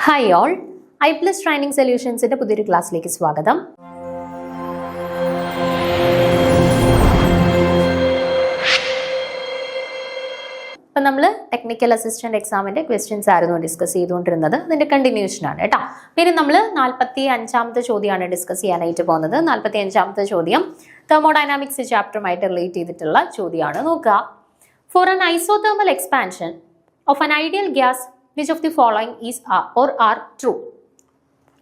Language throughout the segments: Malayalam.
ഹായ് ഓൾ, I+ ട്രെയിനിങ് സൊല്യൂഷൻസിന്റെ പുതിയൊരു ക്ലാസ്സിലേക്ക് സ്വാഗതം. അപ്പം നമ്മൾ ടെക്നിക്കൽ അസിസ്റ്റന്റ് എക്സാമിന്റെ ക്വസ്റ്റ്യൻസ് ആയിരുന്നു ഡിസ്കസ് ചെയ്തുകൊണ്ടിരുന്നത്. അതിന്റെ കണ്ടിന്യൂഷൻ ആണ് കേട്ടോ. പിന്നെ നമ്മൾ 45ാമത്തെ ചോദ്യമാണ് ഡിസ്കസ് ചെയ്യാനായിട്ട് പോകുന്നത്. 45ാമത്തെ ചോദ്യം തെർമോഡൈനാമിക്സ് ചാപ്റ്ററുമായിട്ട് റിലേറ്റ് ചെയ്തിട്ടുള്ള ചോദ്യമാണ്. നോക്കുക. For an isothermal expansion of an ideal gas which of the following is are true.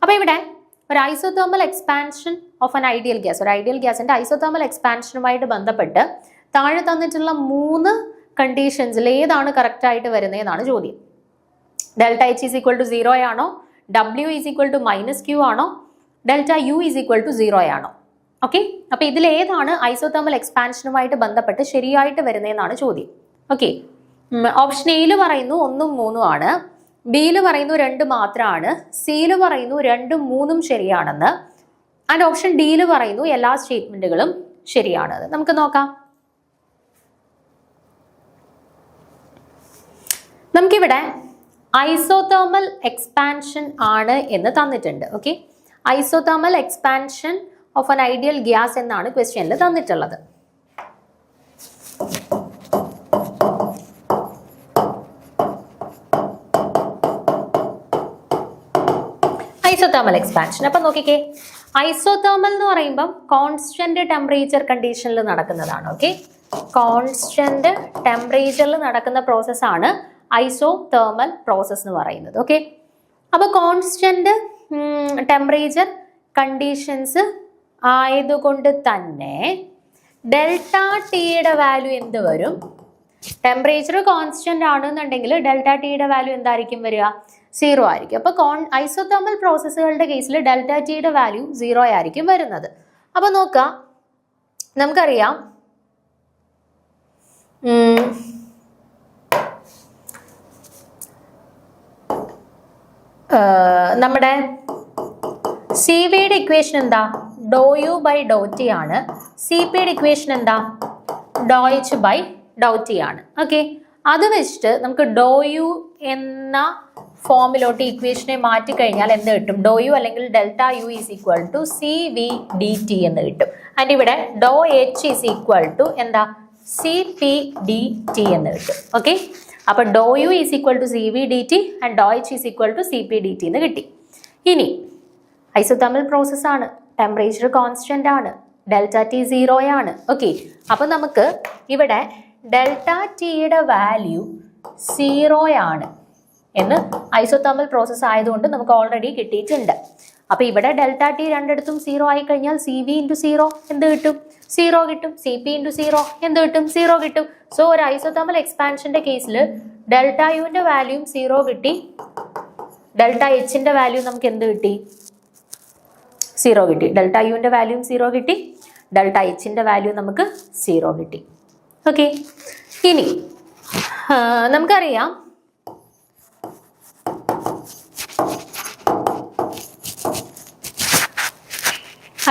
അപ്പോൾ ഇവിടെ ഒരു isothermal expansion of an ideal gas, ഒരു ഐഡിയൽ ഗ്യാസിന്റെ ഐസോതെർമൽ എക്സ്പാൻഷനുമായിട്ട് ബന്ധപ്പെട്ട് താഴെ തന്നിട്ടുള്ള 3 കണ്ടീഷൻസിൽ ഏതാണ് കറക്റ്റ് ആയിട്ട് വരുന്നതെന്നാണ് ചോദ്യം. Delta H is equal to 0 ആണോ, W is equal to -Q ആണോ, delta U is equal to 0 ആണോ? ഓക്കെ, അപ്പൊ ഇതിൽ ഏതാണ് ഐസോതെർമൽ എക്സ്പാൻഷനുമായിട്ട് ബന്ധപ്പെട്ട് ശരിയായിട്ട് വരുന്നതെന്നാണ് ചോദ്യം. ഓക്കെ, ഓപ്ഷൻ എയിൽ പറയുന്നു 1ഉം 3ഉം ആണ്, ബിയിൽ പറയുന്നു 2 മാത്രമാണ്, സിയിൽ പറയുന്നു 2ഉം 3ഉം ശരിയാണെന്ന്, ആൻഡ് ഓപ്ഷൻ ഡിയിൽ പറയുന്നു എല്ലാ സ്റ്റേറ്റ്മെന്റുകളും ശരിയാണ്. നമുക്ക് നോക്കാം. നമുക്കിവിടെ ഐസോതെർമൽ എക്സ്പാൻഷൻ ആണ് എന്ന് തന്നിട്ടുണ്ട്. Okay, isothermal expansion of an ideal gas എന്നാണ് ക്വസ്റ്റ്യനിൽ തന്നിട്ടുള്ളത്. Isothermal expansion. അപ്പൊ നോക്കിക്കേ, ഐസോതെർമൽ എന്ന് പറയുമ്പം കോൺസ്റ്റന്റ് ടെമ്പറേച്ചർ കണ്ടീഷനിൽ നടക്കുന്നതാണ്. ഓക്കെ, കോൺസ്റ്റന്റ് ടെമ്പറേച്ചറിൽ നടക്കുന്ന പ്രോസസ്സാണ് ഐസോതെർമൽ പ്രോസസ് എന്ന് പറയുന്നത്. ഓക്കെ, അപ്പൊ കോൺസ്റ്റന്റ് ടെമ്പറേച്ചർ കണ്ടീഷൻസ് ആയതുകൊണ്ട് തന്നെ ഡെൽറ്റ ടിയുടെ വാല്യൂ എന്ത് വരും? ടെമ്പറേച്ചർ കോൺസ്റ്റന്റ് ആണെന്നുണ്ടെങ്കിൽ ഡെൽറ്റ ടിയുടെ വാല്യൂ എന്തായിരിക്കും വരിക? 0 ആയിരിക്കും. അപ്പൊ ഐസോതെർമൽ പ്രോസസ്സുകളുടെ കേസിൽ ഡെൽറ്റ ടിയുടെ വാല്യൂ 0 ആയിരിക്കും വരുന്നത്. അപ്പൊ നോക്കാം, നമുക്കറിയാം നമ്മുടെ സി വിയുടെ ഇക്വേഷൻ എന്താ? ഡോ യു ബൈ ഡോ ടി ആണ്. സി പിയുടെ ഇക്വേഷൻ എന്താ? ഡോ എച്ച് ബൈ ഡോ ടി ആണ്. ഓക്കെ, അത് വെച്ചിട്ട് നമുക്ക് ഡോ യു എന്ന ഫോമിലോട്ട് ഇക്വേഷനെ മാറ്റി കഴിഞ്ഞാൽ എന്ത് കിട്ടും? ഡോ യു അല്ലെങ്കിൽ delta U is equal to C V D T എന്ന് കിട്ടും. ആൻഡ് ഇവിടെ do H is equal to എന്താ? സി പി ഡി ടി എന്ന് കിട്ടും. ഓക്കെ, അപ്പൊ do U is equal to C V D T and do H is equal to C P D T എന്ന് കിട്ടി. ഇനി ഐസോതെർമൽ പ്രോസസ് ആണ്, ടെമ്പറേച്ചർ കോൺസ്റ്റന്റ് ആണ്, ഡെൽറ്റ ടി 0 ആണ്. ഓക്കെ, അപ്പൊ നമുക്ക് ഇവിടെ ഡെൽറ്റ ടിയുടെ വാല്യൂ 0 ആണ് എന്ന് ഐസോതെർമൽ പ്രോസസ് ആയതുകൊണ്ട് നമുക്ക് ഓൾറെഡി കിട്ടിയിട്ടുണ്ട്. അപ്പൊ ഇവിടെ ഡെൽറ്റ ടി രണ്ടിടത്തും 0 ആയി കഴിഞ്ഞാൽ സി വി ഇൻറ്റു 0 എന്ത് കിട്ടും? 0 കിട്ടും. സി പി ഇൻറ്റു 0 എന്ത് കിട്ടും? 0 കിട്ടും. സോ ഒരു ഐസോതെർമൽ എക്സ്പാൻഷന്റെ കേസിൽ ഡെൽറ്റ യുവിന്റെ വാല്യൂം 0 കിട്ടി, ഡെൽറ്റ എച്ചിന്റെ വാല്യൂ നമുക്ക് എന്ത് കിട്ടി? 0 കിട്ടി. ഡെൽറ്റ യുവിന്റെ വാല്യൂം 0 കിട്ടി, ഡെൽറ്റ എച്ചിന്റെ വാല്യൂ നമുക്ക് 0 കിട്ടി. ഓക്കെ, ഇനി നമുക്കറിയാം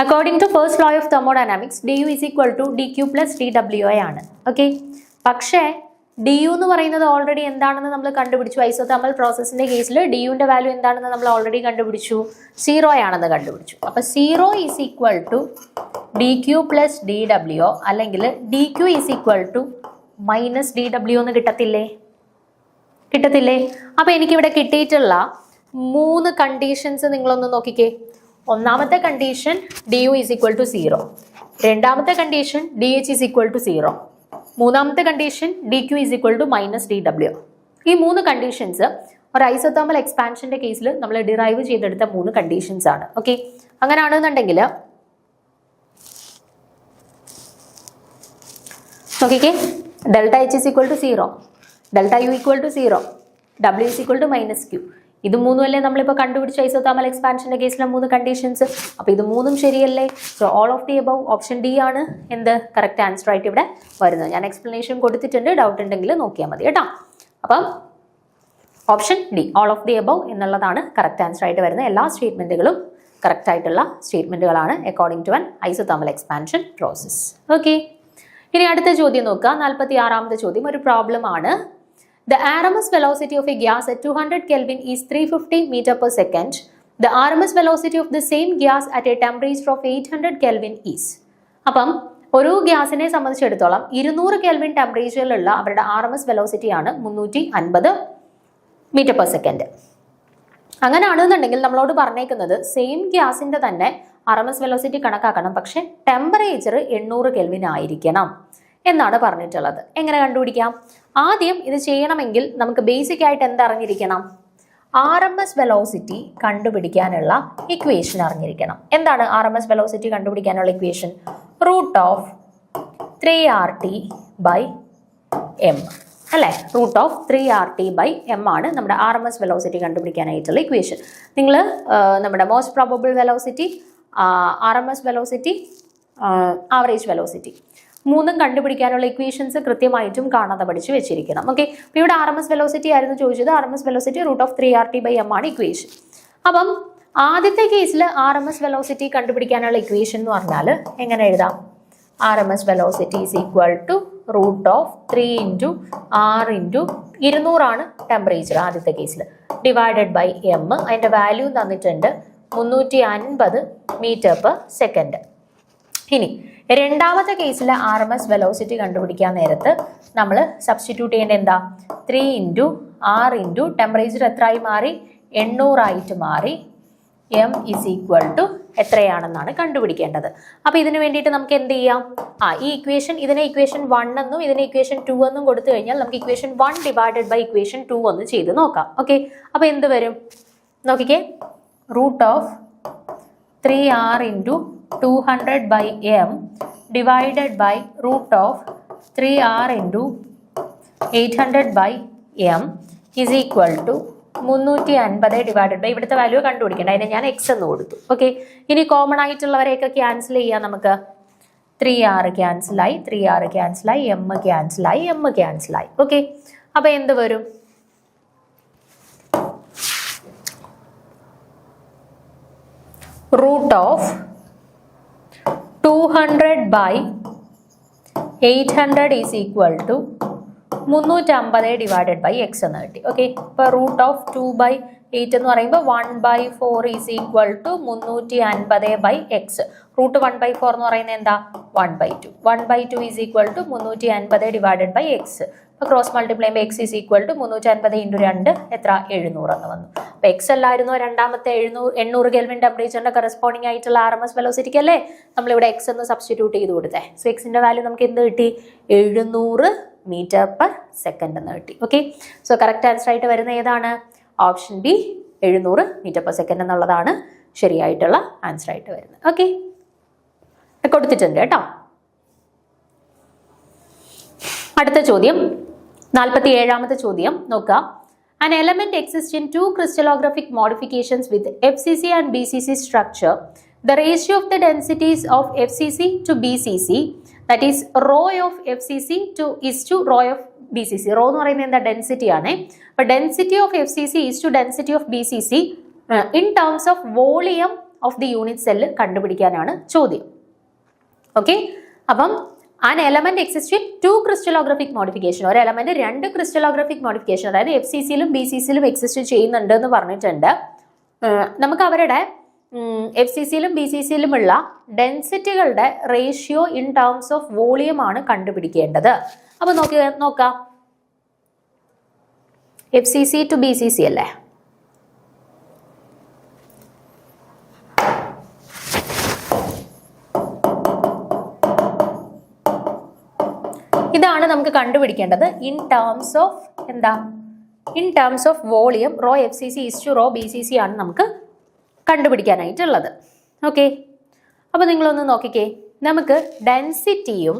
according to first law of thermodynamics D U is equal to D Q plus D W I ആണ്. ഓക്കെ, പക്ഷേ ഡി യു എന്ന് പറയുന്നത് ഓൾറെഡി എന്താണെന്ന് നമ്മൾ കണ്ടുപിടിച്ചു. ഐസോതെർമൽ പ്രോസസ്സിന്റെ കേസിൽ ഡി യുവിന്റെ വാല്യൂ എന്താണെന്ന് നമ്മൾ ഓൾറെഡി കണ്ടുപിടിച്ചു, 0 ആണെന്ന് കണ്ടുപിടിച്ചു. അപ്പൊ 0 is equal to D Q plus D W അല്ലെങ്കിൽ D Q is equal to minus D W എന്ന് കിട്ടത്തില്ലേ? അപ്പൊ എനിക്കിവിടെ കിട്ടിയിട്ടുള്ള 3 കണ്ടീഷൻസ് നിങ്ങളൊന്ന് നോക്കിക്കേ. ഒന്നാമത്തെ condition D U is equal to 0, രണ്ടാമത്തെ condition D H is equal to 0, മൂന്നാമത്തെ condition D Q is equal to minus D W. ഈ 3 കണ്ടീഷൻസ് ഒരു ഐസോതെർമൽ എക്സ്പാൻഷന്റെ കേസിൽ നമ്മൾ ഡിറൈവ് ചെയ്തെടുത്ത 3 കണ്ടീഷൻസ് ആണ്. ഓക്കെ, അങ്ങനെയാണെന്നുണ്ടെങ്കിൽ നോക്കിക്കേ, delta H is equal to 0, delta U equal to 0, W is equal to -Q. ഇത് 3 അല്ലേ നമ്മളിപ്പോൾ കണ്ടുപിടിച്ച ഐസോതെർമൽ എക്സ്പാൻഷന്റെ കേസിലെ 3 കണ്ടീഷൻസ്. അപ്പൊ ഇത് 3ഉം ശരിയല്ലേ? So all of the above option D ആണ് എന്ത് കറക്റ്റ് ആൻസർ ആയിട്ട് ഇവിടെ വരുന്നത്. ഞാൻ എക്സ്പ്ലനേഷൻ കൊടുത്തിട്ടുണ്ട്, ഡൗട്ട് ഉണ്ടെങ്കിൽ നോക്കിയാൽ മതി കേട്ടോ. അപ്പം option D all of the above എന്നുള്ളതാണ് കറക്റ്റ് ആൻസർ ആയിട്ട് വരുന്നത്. എല്ലാ സ്റ്റേറ്റ്മെന്റുകളും കറക്റ്റ് ആയിട്ടുള്ള സ്റ്റേറ്റ്മെന്റുകളാണ് according to an isothermal expansion process. Okay, ഇനി അടുത്ത ചോദ്യം നോക്കുക. 46ാമത്തെ ചോദ്യം ഒരു പ്രോബ്ലം ആണ്. The RMS velocity of a gas at 200 Kelvin is 350 meter per second. The RMS velocity of the same gas at a temperature of 800 Kelvin is. അപ്പം ഒരു ഗ്യാസിനെ സംബന്ധിച്ചിടത്തോളം 200 കെൽവിൻ ടെമ്പറേച്ചറിലുള്ള അവരുടെ RMS വെലോസിറ്റി ആണ് 350 മീറ്റർ പെർ സെക്കൻഡ്. അങ്ങനെയാണെന്നുണ്ടെങ്കിൽ നമ്മളോട് പറഞ്ഞേക്കുന്നത് സെയിം ഗ്യാസിന്റെ തന്നെ RMS വെലോസിറ്റി കണക്കാക്കണം, പക്ഷെ ടെമ്പറേച്ചർ 800 കെൽവിൻ ആയിരിക്കണം എന്നാണ് പറഞ്ഞിട്ടുള്ളത്. എങ്ങനെ കണ്ടുപിടിക്കാം? ആദ്യം ഇത് ചെയ്യണമെങ്കിൽ നമുക്ക് ബേസിക് ആയിട്ട് എന്തറിഞ്ഞിരിക്കണം? RMS വെലോസിറ്റി കണ്ടുപിടിക്കാനുള്ള ഇക്വേഷൻ അറിഞ്ഞിരിക്കണം. എന്താണ് RMS വെലോസിറ്റി കണ്ടുപിടിക്കാനുള്ള ഇക്വേഷൻ? √3RT/m അല്ലേ? √3RT/m ആണ് നമ്മുടെ RMS വെലോസിറ്റി കണ്ടുപിടിക്കാനായിട്ടുള്ള ഇക്വേഷൻ. നിങ്ങൾ നമ്മുടെ most probable velocity, RMS velocity, average velocity മൂന്നും കണ്ടുപിടിക്കാനുള്ള ഇക്വേഷൻസ് കൃത്യമായിട്ടും കാണാതെ പഠിച്ച് വെച്ചിരിക്കണം. ഓക്കെ, അപ്പോൾ ഇവിടെ RMS വെലോസിറ്റി ആയിരുന്നു ചോദിച്ചത്. RMS വെലോസിറ്റി √3RT/m ആണ് ഇക്വേഷൻ. അപ്പം ആദ്യത്തെ കേസിൽ RMS വെലോസിറ്റി കണ്ടുപിടിക്കാനുള്ള ഇക്വേഷൻ എന്ന് പറഞ്ഞാൽ എങ്ങനെ എഴുതാം? RMS velocity is equal to √3 × R × 200 ആണ് ടെമ്പറേച്ചർ ആദ്യത്തെ കേസിൽ, ഡിവൈഡഡ് ബൈ m. അതിൻ്റെ വാല്യൂ തന്നിട്ടുണ്ട് 350 മീറ്റർ പെർ സെക്കൻഡ്. ഇനി രണ്ടാമത്തെ കേസിലെ RMS വെലോസിറ്റി കണ്ടുപിടിക്കാൻ നേരത്ത് നമ്മൾ സബ്സ്റ്റിറ്റ്യൂട്ട് ചെയ്യേണ്ട എന്താ? 3 × R × ടെമ്പറേച്ചർ എത്രയായി മാറി? 800 ആയിട്ട് മാറി. m ഈസ് ഈക്വൽ ടു എത്രയാണെന്നാണ് കണ്ടുപിടിക്കേണ്ടത്. അപ്പോൾ ഇതിന് വേണ്ടിയിട്ട് നമുക്ക് എന്ത് ചെയ്യാം? ഈ ഇക്വേഷൻ, ഇതിനെ ഇക്വേഷൻ 1 എന്നും ഇതിനെ ഇക്വേഷൻ 2 എന്നും കൊടുത്തു കഴിഞ്ഞാൽ നമുക്ക് ഇക്വേഷൻ 1 ഡിവൈഡഡ് ബൈ ഇക്വേഷൻ 2 ഒന്ന് ചെയ്ത് നോക്കാം. ഓക്കെ, അപ്പോൾ എന്ത് വരും നോക്കിക്കേ? √3R × 200/m divided by √3R × 800/m is equal to 350 divided by ഇവിടുത്തെ വാല്യൂ കണ്ടുപിടിക്കേണ്ട, അതിനെ ഞാൻ x എന്ന് കൊടുത്തു. ഓക്കെ, ഇനി കോമൺ ആയിട്ടുള്ളവരെയൊക്കെ ക്യാൻസൽ ചെയ്യാം നമുക്ക്. 3R ക്യാൻസലായി, 3R ക്യാൻസലായി, m ക്യാൻസലായി, m ക്യാൻസലായി. ഓക്കെ, അപ്പോൾ എന്ത് വരും? √200/800 is equal to 350 divided by x എന്ന് കിട്ടി. ഓക്കെ, ഇപ്പോൾ √2/8 എന്ന് പറയുമ്പോൾ 1/4 ഈസ് ഈക്വൽ ടു 350/x. √1/4 എന്ന് പറയുന്നത് എന്താ? 1/2. 1/2 is equal to 350 divided by x. അപ്പോൾ ക്രോസ് മൾട്ടിപ്ലൈ ചെയ്യുമ്പോൾ x ഈസ് ഈക്വൽ ടു 350 × 2 എത്ര? 700 എന്ന് വന്നു. അപ്പോൾ x അല്ലായിരുന്നു രണ്ടാമത്തെ 800 കെൽവിൻ ടെമ്പറേച്ചറിന്റെ കറസ്പോണ്ടിങ് ആയിട്ടുള്ള RMS വെലോസിറ്റിക്ക് അല്ലേ നമ്മളിവിടെ x എന്ന് സബ്സ്റ്റിറ്റ്യൂട്ട് ചെയ്ത് കൊടുത്തേ. സോ എക്സിന്റെ വാല്യൂ നമുക്ക് എന്ത് കിട്ടി? 700 മീറ്റർ പെർ സെക്കൻഡ് എന്ന് കിട്ടി. ഓക്കെ, സോ കറക്റ്റ് ആൻസർ ആയിട്ട് വരുന്ന ഏതാണ്? Option B, 700 metre per second എന്നുള്ളതാണ് ശരിയായിട്ടുള്ള ആൻസർ ആയിട്ട് വരുന്നത്. ഓക്കെ, കൊടുത്തിട്ടുണ്ട് കേട്ടോ. അടുത്ത ചോദ്യം 47ാമത്തെ ചോദ്യം നോക്കാം. An element exists in two crystallographic modifications with FCC and BCC structure. The ratio of the densities of FCC to BCC, that is rho of FCC is to rho of BCC. Rho എന്ന് പറയുന്നത് എന്താ? ഡെൻസിറ്റി ആണ്. അപ്പോൾ density of FCC is to density of BCC in terms of volume of the unit cell കണ്ടുപിടിക്കാനാണ് ചോദ്യം. ഓക്കെ, അപ്പം an element exists with two crystallographic modification. ഒരു എലമെന്റ് 2 ക്രിസ്റ്റലോഗ്രാഫിക് മോഡിഫിക്കേഷൻ, അതായത് FCCയിലും BCCയിലും എക്സിസ്റ്റ് ചെയ്യുന്നുണ്ട് എന്ന് പറഞ്ഞിട്ടുണ്ട്. നമുക്ക് അവരുടെ FCCയിലും BCCയിലുമുള്ള ഡെൻസിറ്റികളുടെ ratio in terms of volume ആണ് കണ്ടുപിടിക്കേണ്ടത്. അപ്പോൾ നോക്കാം, FCC to BCC അല്ലേ? ഇതാണ് നമുക്ക് കണ്ടുപിടിക്കേണ്ടത് ഇൻ ടേംസ് ഓഫ് എന്താ? In terms of volume. Rho FCC is to rho BCC ആണ് നമുക്ക് കണ്ടുപിടിക്കാനായിട്ടുള്ളത്. ഓക്കെ, അപ്പോൾ നിങ്ങളൊന്ന് നോക്കിക്കേ, നമുക്ക് ഡെൻസിറ്റിയും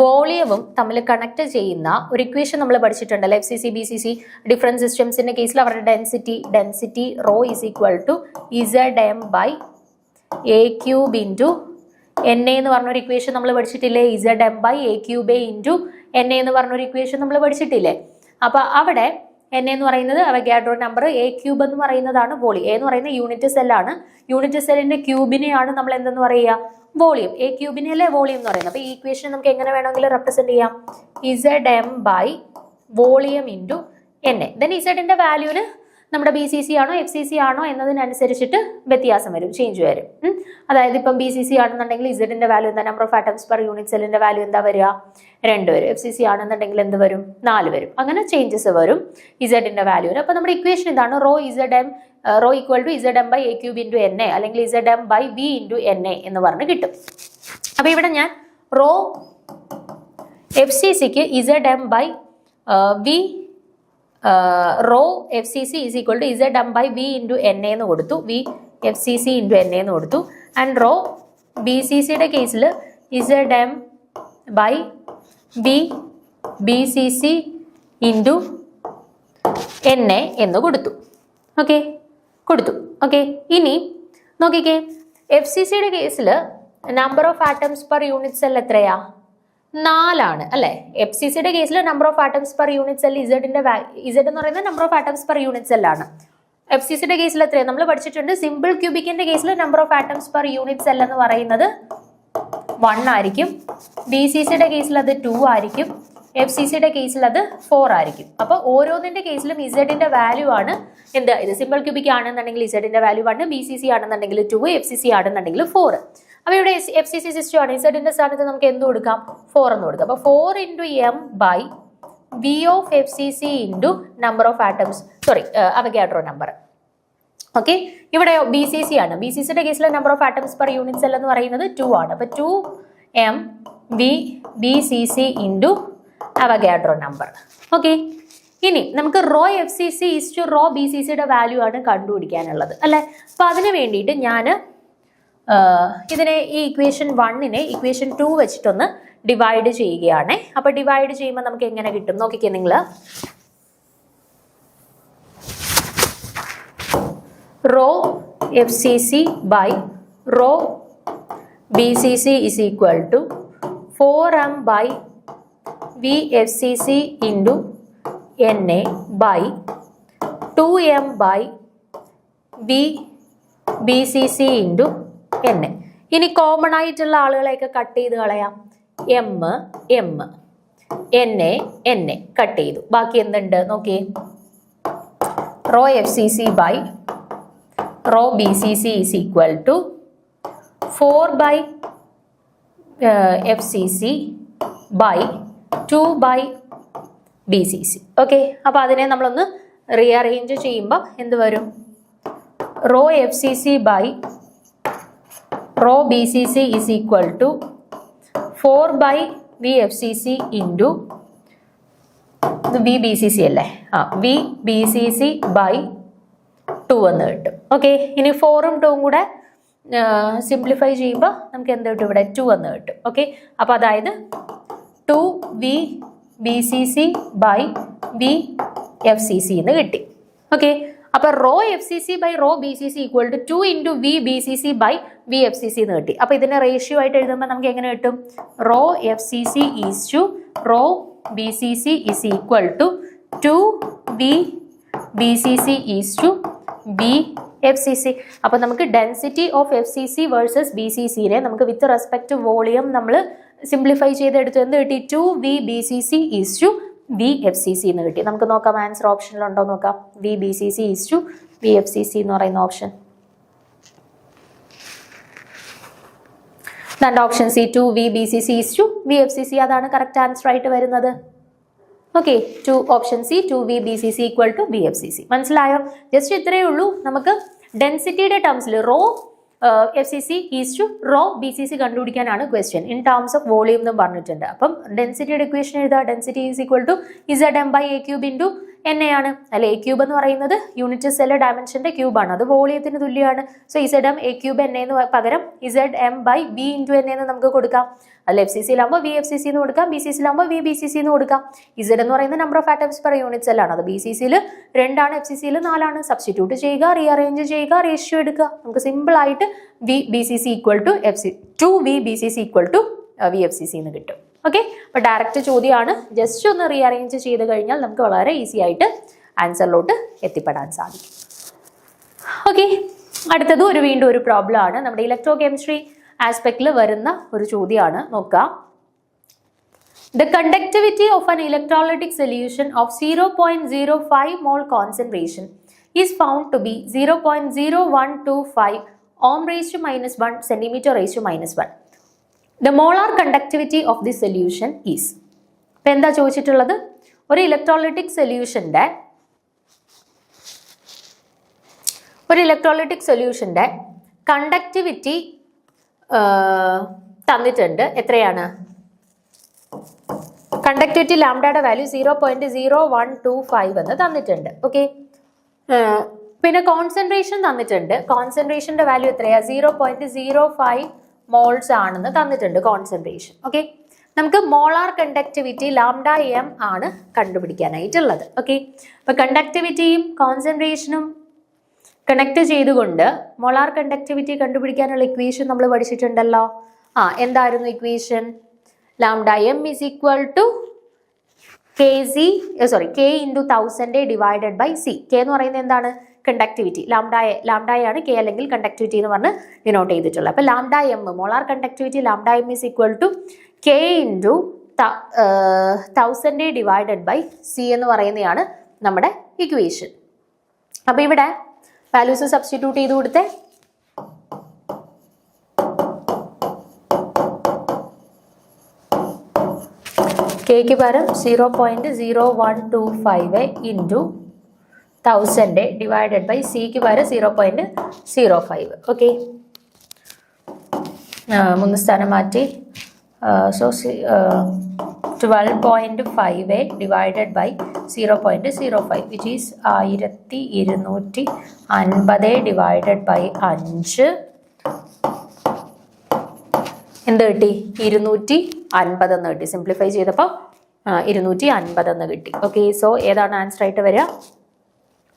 വോളിയവും തമ്മിൽ കണക്ട് ചെയ്യുന്ന ഒരു ഇക്വേഷൻ നമ്മൾ പഠിച്ചിട്ടുണ്ടല്ലോ. FCC BCC ഡിഫറെൻറ്റ് സിസ്റ്റംസിൻ്റെ കേസിൽ അവരുടെ density rho is equal to ZM/A³ into NA എന്ന് പറഞ്ഞൊരു ഇക്വേഷൻ നമ്മൾ പഠിച്ചിട്ടില്ലേ? ZM/A³ ഇൻറ്റു NA എന്ന് പറഞ്ഞൊരു ഇക്വേഷൻ നമ്മൾ പഠിച്ചിട്ടില്ലേ? അപ്പോൾ അവിടെ NA എന്ന് പറയുന്നത് അവഗാഡ്രോ നമ്പർ, A³ എന്ന് പറയുന്നതാണ് വോളിയം. A എന്ന് പറയുന്ന യൂണിറ്റ് സെല്ലാണ്. യൂണിറ്റ് സെല്ലിന്റെ ക്യൂബിനെയാണ് നമ്മൾ എന്തെന്ന് പറയുക? വോളിയം. A³ അല്ലേ വോളിയം എന്ന് പറയുന്നത്. അപ്പോൾ ഈ ഇക്വേഷൻ നമുക്ക് എങ്ങനെ വേണമെങ്കിലും റെപ്രസെന്റ് ചെയ്യാം? ZM/വോളിയം ഇൻറ്റു NA. Then Z ന്റെ വാല്യൂവിന് നമ്മുടെ BCC ആണോ FCC ആണോ എന്നതിനനുസരിച്ചിട്ട് വ്യത്യാസം വരും, ചേഞ്ച് വരും. അതായത് ഇപ്പം BCC ആണെന്നുണ്ടെങ്കിൽ Z ന്റെ വാല്യൂ എന്താ, number of atoms per unit സെല്ലിന്റെ വാല്യൂ എന്താ വരിക, 2 വരും. FCC ആണെന്നുണ്ടെങ്കിൽ എന്ത് വരും, 4 വരും. അങ്ങനെ ചേഞ്ചസ് വരും Z ന്റെ വാല്യൂവിന്. അപ്പൊ നമ്മുടെ ഇക്വേഷൻ ഇതാണ്, rho equal to ZM by A cube into NA അല്ലെങ്കിൽ ZM by V into NA എന്ന് പറഞ്ഞ് കിട്ടും. അപ്പൊ ഇവിടെ ഞാൻ റോ FCCക്ക് ZM by V rho FCC is equal to ZM by V into NA എന്ന് കൊടുത്തു, V FCC into NA എന്ന് കൊടുത്തു. ആൻഡ് റോ BCCയുടെ കേസിൽ ZM by V BCC into NA എന്ന് കൊടുത്തു. ഓക്കെ. ഇനി നോക്കിക്കേ, FCCയുടെ കേസിൽ number of atoms per unit cell എത്രയാ, 4 ആണ് അല്ലെ. FCCയുടെ കേസിൽ number of atoms per unit cell Z എന്ന് പറയുന്നത് number of atoms per unit cell ആണ്. FCCയുടെ കേസിൽ എത്രയാണ് നമ്മൾ പഠിച്ചിട്ടുണ്ട്, സിമ്പിൾ ക്യൂബിക്കിന്റെ കേസിൽ number of atoms per unit cell എന്ന് പറയുന്നത് 1 ആയിരിക്കും. BCCയുടെ കേസിൽ അത് 2 ആയിരിക്കും. FCCയുടെ കേസിൽ അത് 4 ആയിരിക്കും. അപ്പൊ ഓരോന്നിന്റെ കേസിലും Z ന്റെ വാല്യൂ ആണ് എന്ത്, ഇത് സിമ്പിൾ ക്യൂബിക് ആണെന്നുണ്ടെങ്കിൽ Z ന്റെ വാല്യൂ 1, BCC ആണെന്നുണ്ടെങ്കിൽ 2, FCC ആണെന്നുണ്ടെങ്കിൽ 4. അപ്പൊ ഇവിടെ FCC സിസ്റ്റം ആണ്, Z ന്റെ സ്ഥാനത്ത് നമുക്ക് എന്ത് കൊടുക്കാം, 4 എന്ന് കൊടുക്കാം. അപ്പൊ 4 into M by V of FCC into number of atoms, Avogadro number. Okay, ഇവിടെ BCC ആണ്. BCCയുടെ കേസിലെ number of atoms per unit cell എന്ന് പറയുന്നത് 2 ആണ്. അപ്പൊ 2M V BCC into Avogadro number. Okay, ഇനി നമുക്ക് റോ FCC ഈസ് റോ BCCയുടെ വാല്യൂ ആണ് കണ്ടുപിടിക്കാനുള്ളത് അല്ലെ. അപ്പൊ അതിന് വേണ്ടിയിട്ട് ഞാൻ ഇതിനെ ഈ ഇക്വേഷൻ 1നെ ഇക്വേഷൻ 2 വെച്ചിട്ടൊന്ന് ഡിവൈഡ് ചെയ്യുകയാണ്. അപ്പൊ ഡിവൈഡ് ചെയ്യുമ്പോൾ നമുക്ക് എങ്ങനെ കിട്ടും നോക്കിക്കേ നിങ്ങൾ. Rho FCC by rho BCC is equal to 4M by VFCC into NA by 2M by VBCC into NA. ഇനി കോമൺ ആയിട്ടുള്ള ആളുകളെയൊക്കെ കട്ട് ചെയ്ത് കളയാം. M NA കട്ട് ചെയ്തു. ബാക്കി എന്തുണ്ട് നോക്കിയേ, rho FCC by rho BCC is equal to 4 by FCC by 2 by BCC. Okay, അപ്പൊ അതിനെ നമ്മളൊന്ന് റീഅറേഞ്ച് ചെയ്യുമ്പോൾ എന്ത് വരും, rho FCC by rho BCC is equal to 4 by VFCC into VBCC അല്ലേ, VBCC by 2 എന്ന് കിട്ടും. ഓക്കെ, ഇനി 4ഉം 2ഉം കൂടെ സിംപ്ലിഫൈ ചെയ്യുമ്പോൾ നമുക്ക് എന്ത് കിട്ടും, ഇവിടെ 2 എന്ന് കിട്ടും. ഓക്കെ, അപ്പൊ അതായത് 2VBCC by VFCC എന്ന് കിട്ടി. ഓക്കെ, അപ്പൊ rho FCC by rho BCC ഈക്വൽ ടു 2 into VBCC by VFCC എന്ന് കിട്ടി. അപ്പൊ ഇതിനെ റേഷ്യോ ആയിട്ട് എഴുതുമ്പോൾ നമുക്ക് എങ്ങനെ കിട്ടും, rho FCC is to rho BCC is equal to 2VBCC is to VFCC. അപ്പൊ നമുക്ക് ഡെൻസിറ്റി ഓഫ് FCC വേഴ്സസ് BCCനെ നമുക്ക് വിത്ത് റെസ്പെക്ട് വോളിയം നമ്മൾ സിംപ്ലിഫൈ ചെയ്തെടുത്തു. എന്ത് കിട്ടി, 2VBCC ഈസ് ടു VFCC എന്ന് കിട്ടി. നമുക്ക് നോക്കാം ആൻസർ ഓപ്ഷനിലുണ്ടോ നോക്കാം. VBCC ഈസ് ടു VFCC എന്ന് പറയുന്ന option. Option C 2VBCC is to VFCC, അതാണ് കറക്റ്റ് ആൻസർ ആയിട്ട് വരുന്നത്. Okay, option C 2VBCC equal to VFCC. മനസ്സിലായോ? ജസ്റ്റ് ഇത്രയേ ഉള്ളൂ. നമുക്ക് ഡെൻസിറ്റിയുടെ ടേംസിൽ rho FCC is to rho BCC കണ്ടുപിടിക്കാനാണ് question. In terms of volume എന്നും പറഞ്ഞിട്ടുണ്ട്. അപ്പം ഡെൻസിറ്റിയുടെ ഇക്വേഷൻ എഴുതുക. Density is equal to ZM by A cube into NA ആണ് അല്ലെ. A cube എന്ന് പറയുന്നത് യൂണിറ്റ് സെൽ ഡയമെൻഷന്റെ ക്യൂബാണ്, അത് വോളിയത്തിന് തുല്യമാണ്. So ZM A cube NA എന്ന് പകരം ZM by V into NA എന്ന് നമുക്ക് കൊടുക്കാം. അല്ല FCCയിലാകുമ്പോൾ VFCC എന്ന് കൊടുക്കാം, BCCയിലാകുമ്പോൾ VBCC എന്ന് കൊടുക്കാം. Z എന്ന് പറയുന്നത് number of atoms per unit cell ആണ്, അത് BCCയിൽ 2 ആണ്, FCCയിൽ 4 ആണ്. സബ്സ്റ്റിറ്റ്യൂട്ട് ചെയ്യുക, റീഅറേഞ്ച് ചെയ്യുക, റേഷ്യോ എടുക്കുക. നമുക്ക് സിമ്പിൾ ആയിട്ട് VBCC equal to 2VBCC equal to VFCC എന്ന് കിട്ടും. ഓക്കെ, അപ്പൊ ഡയറക്റ്റ് ചോദ്യമാണ്. ജസ്റ്റ് ഒന്ന് റീഅറേഞ്ച് ചെയ്ത് കഴിഞ്ഞാൽ നമുക്ക് വളരെ ഈസി ആയിട്ട് ആൻസറിലോട്ട് എത്തിപ്പെടാൻ സാധിക്കും. ഓക്കെ, അടുത്തത് വീണ്ടും ഒരു പ്രോബ്ലം ആണ്. നമ്മുടെ ഇലക്ട്രോ കെമിസ്ട്രി ആസ്പെക്റ്റിൽ വരുന്ന ഒരു ചോദ്യമാണ്. നോക്കാം, The conductivity of an electrolytic solution of 0.05 mole concentration is found to be 0.0125 ohm raised to minus 1 centimeter raised to minus 1. The molar conductivity of this solution is. ഇപ്പം എന്താ ചോദിച്ചിട്ടുള്ളത്? ഒരു ഇലക്ട്രോലൈറ്റിക് സൊല്യൂഷൻ്റെ കണ്ടക്ടിവിറ്റി തന്നിട്ടുണ്ട്. എത്രയാണ്? കണ്ടക്ടിവിറ്റി ലാംഡയുടെ വാല്യൂ 0.0125 എന്ന് തന്നിട്ടുണ്ട്. ഓക്കെ, പിന്നെ കോൺസെൻട്രേഷൻ തന്നിട്ടുണ്ട്. കോൺസെൻട്രേഷന്റെ വാല്യൂ എത്രയാ? 0.05 മോൾസ് ആണെന്ന് തന്നിട്ടുണ്ട് കോൺസെൻട്രേഷൻ. ഓക്കെ, നമുക്ക് മോളാർ കണ്ടക്ടിവിറ്റി ലാംഡ എം ആണ് കണ്ടുപിടിക്കാനായിട്ടുള്ളത്. ഓക്കെ, അപ്പൊ കണ്ടക്ടിവിറ്റിയും കോൺസെൻട്രേഷനും കണക്ട് ചെയ്തുകൊണ്ട് മോളാർ കണ്ടക്ടിവിറ്റി കണ്ടുപിടിക്കാനുള്ള ഇക്വേഷൻ നമ്മൾ പഠിച്ചിട്ടുണ്ടല്ലോ. എന്തായിരുന്നു equation? Lambda M is equal to K into 1000 divided by C. K എന്ന് പറയുന്നത് എന്താണ്? കണ്ടക്ടിവിറ്റി. ലാംഡയാണ് കെ അല്ലെങ്കിൽ കണ്ടക്ടിവിറ്റി എന്ന് പറഞ്ഞ് ഡിനോട്ട് ചെയ്തിട്ടുള്ളത്. അപ്പൊ lambda M, molar conductivity lambda M is equal to K into 1000 divided by C എന്ന് പറയുന്നതാണ് നമ്മുടെ ഇക്വേഷൻ. അപ്പൊ ഇവിടെ വാല്യൂസ് സബ്സ്റ്റിറ്റ്യൂട്ട് ചെയ്ത് കൊടുത്തേ. കെക്ക് പകരം 0.0125 ഇൻറ്റു 1000 ഡിവൈഡഡ് ബൈ സിക്ക് പകരം 0.05. ഓക്കെ, 3 സ്ഥാനം മാറ്റി. So 12.5 divided by 0.05 which is 1250 divided by 5. എന്ത് കിട്ടി? 250 എന്ന് കിട്ടി. സിംപ്ലിഫൈ ചെയ്തപ്പോൾ 250 എന്ന് കിട്ടി. ഓക്കെ, സോ ഏതാണ് ആൻസർ ആയിട്ട് വരിക?